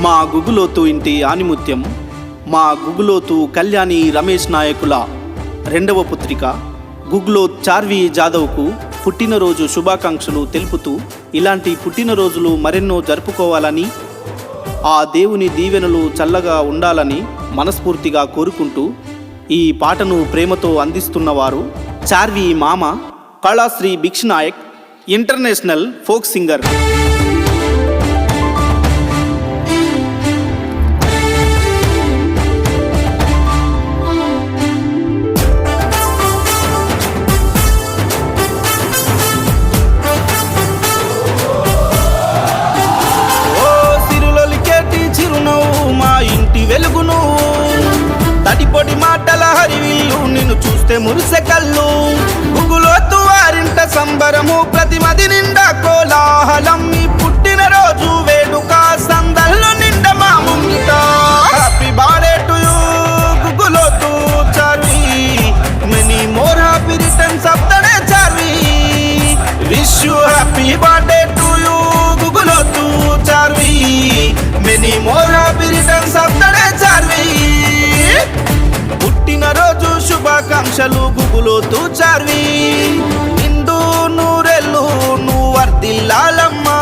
మా గుగులోతు ఇంటి ఆనిముత్యం, మా గుగులోతు కళ్యాణి రమేష్ నాయకుల రెండవ పుత్రిక గుగ్లోత్ చార్వి జాదవ్కు పుట్టినరోజు శుభాకాంక్షలు తెలుపుతూ ఇలాంటి పుట్టినరోజులు మరెన్నో జరుపుకోవాలని, ఆ దేవుని దీవెనలు చల్లగా ఉండాలని మనస్ఫూర్తిగా కోరుకుంటూ ఈ పాటను ప్రేమతో అందిస్తున్నవారు చార్వి మామ Kalashri Bhiksh Nayak, international folk singer. వెలుగును తడిపొడి మాటల హరివిల్లు, నిన్ను చూస్తే మురిసె కళ్ళు. గుగులోతు వారింట సంబరము, ప్రతిమది నిండా కోలాహలం. ఈ పుట్టినరోజు వేడుక సందళ్ళు నిండ మా ముంగిట. Happy birthday to you Guguloth Charvi, many more happy returns of the day Charvi. Wish you happy birthday to you Guguloth Charvi, many more happy returns of the day Charvi. పుట్టినరోజు శుభాకాంక్షలు గుగులోతు చార్వి, నిండు నూరెళ్ళు నువ్వు వర్ధిల్లాలమ్మా.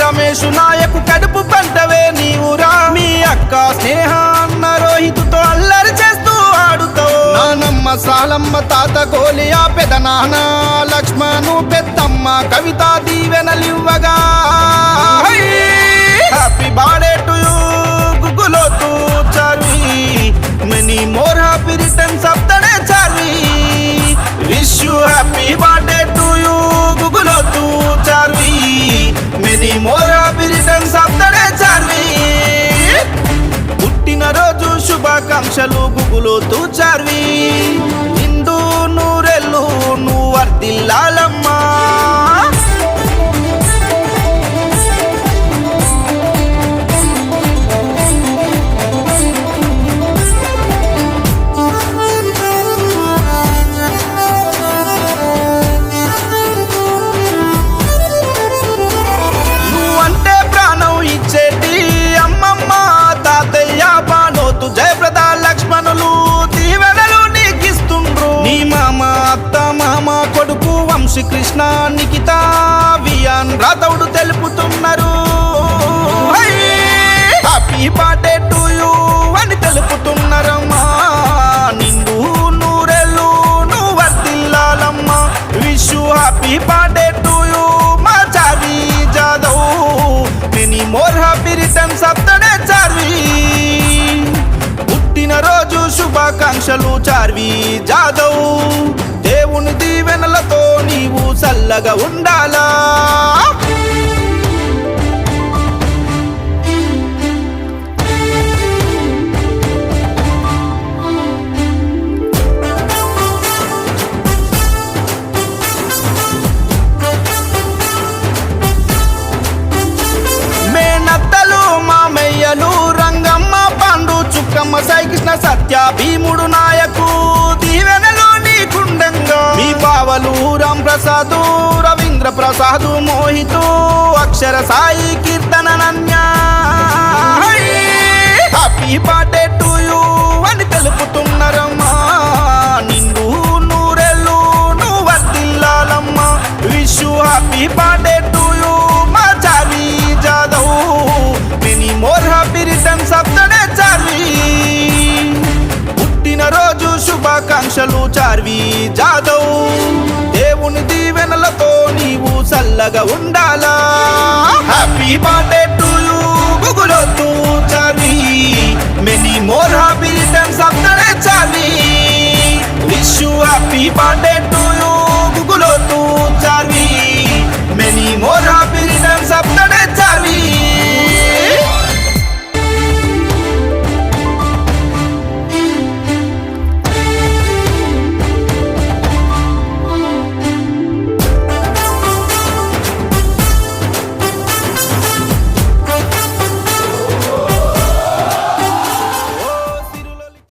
రమేష్ నాయకు కడుపు పంటవే నీవురా. మీ అక్క స్నేహ అన్న రోహితుతో అల్లరి చేస్తూ ఆడుతావు. నానమ్మ సాలమ్మ తాత గోలియా పెద నాన్న లక్ష్మణు పెద్దమ్మ కవిత దీవెనలివ్వగా. Happy birthday to you Guguloth Charvi, many more happy returns of the day Charvi. Wish you happy birthday to you Guguloth Charvi, many more happy returns of the day Charvi. పుట్టినరోజు శుభాకాంక్షలు గుగులోతు చార్వి, నిండు నూరెళ్ళు నువ్వు వర్ధిల్లాలమ్మా. జయప్రద లక్ష్మణులు దీవెనలు నీకిస్తుండ్రు. నీ మామ అత్త మామ కొడుకు వంశీకృష్ణ నిఖిత వియాన్ రాతవుడు తెలుపుతున్నారు. హ్యాపీ బర్త్డే టు యు అని తెలుపుతున్నారమ్మా. నిండు నూరెళ్ళు నువ్వు వర్ధిల్లాలమ్మా. Wish you happy birthday to you మా Charvi Jadhav, many more happy returns of the day Charvi. పుట్టినరోజు శుభాకాంక్షలు చార్వి జాదవ్, దేవుని దీవెనలతో నీవు చల్లగా ఉండాలా. మేనత్తలు మామయ్యలు రంగమ్మ పండు చుక్కమ్మ సాయికృష్ణ సత్య భీముడు నాయకు దీవెనలు నీకుండంగా. మీ బావలు Ram Prasad Ravindra Prasad Mohith Akshara Sai Keerthana Nanya. Happy birthday to you అని తెలుపుతున్నారమ్మా. నిండు నూరెళ్ళు నువ్వు వర్ధిల్లాలమ్మా. Wish you happy birthday to you మా Charvi Jadhav, many more happy returns of the day Charvi. పుట్టినరోజు శుభాకాంక్షలు చార్వి జాదవ్, దేవుని దీవెనలతో నీవు చల్లగా ఉండాలా. Happy birthday to you Guguloth Charvi, many more happy returns of the day Charvi. Wish you happy birthday to